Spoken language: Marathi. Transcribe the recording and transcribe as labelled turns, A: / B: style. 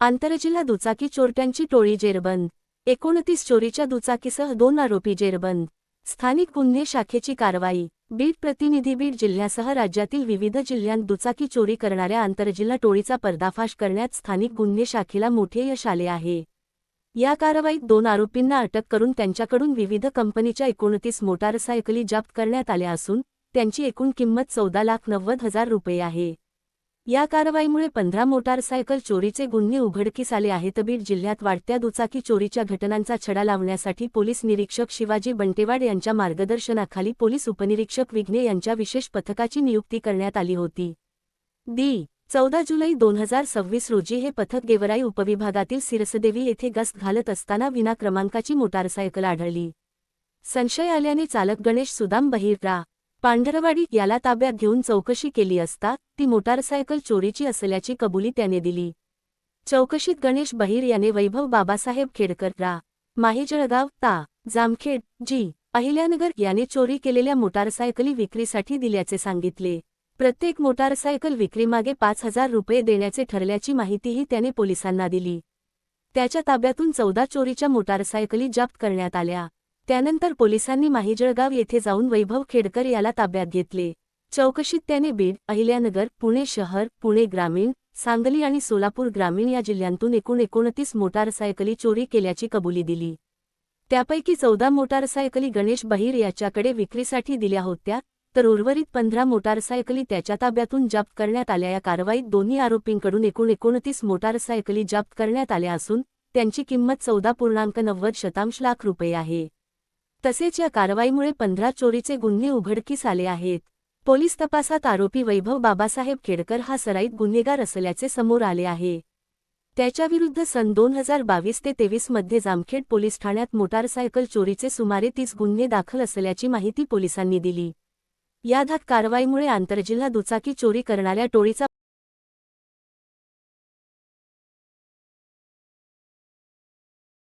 A: आंतरजिल्हा दुचाकी चोरट्यांची टोळी जेरबंद। 29 चोरीच्या दुचाकीसह 2 आरोपी जेरबंद। स्थानिक गुन्हे शाखेची कारवाई। बीड प्रतिनिधी बीड जिल्ह्यासह राज्यातील विविध जिल्ह्यांत दुचाकी चोरी करणाऱ्या आंतरजिल्हा टोळीचा पर्दाफाश करण्यात स्थानिक गुन्हे शाखेला मोठे यश आले आहे। या कारवाईत 2 आरोपींना अटक करून त्यांच्याकडून विविध कंपनीच्या 29 मोटारसायकली जप्त करण्यात आल्या असून त्यांची एकूण किंमत 14,90,000 रुपये आहे। या कारवाईमुळे 15 मोटारसायकल चोरीचे गुन्हे उघडकीस आले आहेत। बीड जिल्ह्यात वाढत्या दुचाकी चोरीच्या घटनांचा छडा लावण्यासाठी पोलीस निरीक्षक शिवाजी बंटेवाड यांच्या मार्गदर्शनाखाली पोलीस उपनिरीक्षक विघ्ने यांच्या विशेष पथकाची नियुक्ती करण्यात आली होती। 14 जुलै 2026 रोजी हे पथक गेवराई उपविभागातील सिरसदेवी येथे गस्त घालत असताना विना क्रमांकाची मोटारसायकल आढळली। संशय आल्याने चालक गणेश सुदाम बहिर्रा पांढरवाडी याला ताब्यात घेऊन चौकशी केली असता ती मोटारसायकल चोरीची असल्याची कबुली त्याने दिली। चौकशीत गणेश बहिर याने वैभव बाबासाहेब खेडकर रा माहीजळगाव ता जामखेड जी अहिल्यानगर याने चोरी केलेल्या मोटारसायकली विक्रीसाठी दिल्याचे सांगितले। प्रत्येक मोटारसायकल विक्रीमागे 5,000 रुपये देण्याचे ठरल्याची माहितीही त्याने पोलिसांना दिली। त्याच्या ताब्यातून 14 चोरीच्या मोटारसायकली जप्त करण्यात आल्या। त्यानंतर पोलिसांनी माहीजळगाव येथे जाऊन वैभव खेडकर याला ताब्यात घेतले। चौकशीत त्याने बीड, अहिल्यानगर, पुणे शहर, पुणे ग्रामीण, सांगली आणि सोलापूर ग्रामीण या जिल्ह्यांतून एकूण 29 मोटारसायकली चोरी केल्याची कबुली दिली। त्यापैकी 14 मोटारसायकली गणेश बहिर याच्याकडे विक्रीसाठी दिल्या होत्या, तर उर्वरित 15 मोटारसायकली त्याच्या ताब्यातून जप्त करण्यात आल्या। या कारवाईत दोन्ही आरोपींकडून एकूण 29 मोटारसायकली जप्त करण्यात आल्या असून त्यांची किंमत 14,90 लाख रुपये आहे। तसेच या कारवाईमुळे 15 चोरीचे गुन्हे उघडकीस आले आहेत। पोलीस तपासात आरोपी वैभव बाबासाहेब खेडकर हा सराईत गुन्हेगार असल्याचे समोर आले आहे। त्याच्याविरुद्ध सन 2022 ते 23 मध्ये जामखेड पोलीस ठाण्यात मोटारसायकल चोरीचे सुमारे 30 गुन्हे दाखल असल्याची माहिती पोलिसांनी दिली। या धाक कारवाईमुळे आंतरजिल्हा दुचाकी चोरी करणाऱ्या टोळीचा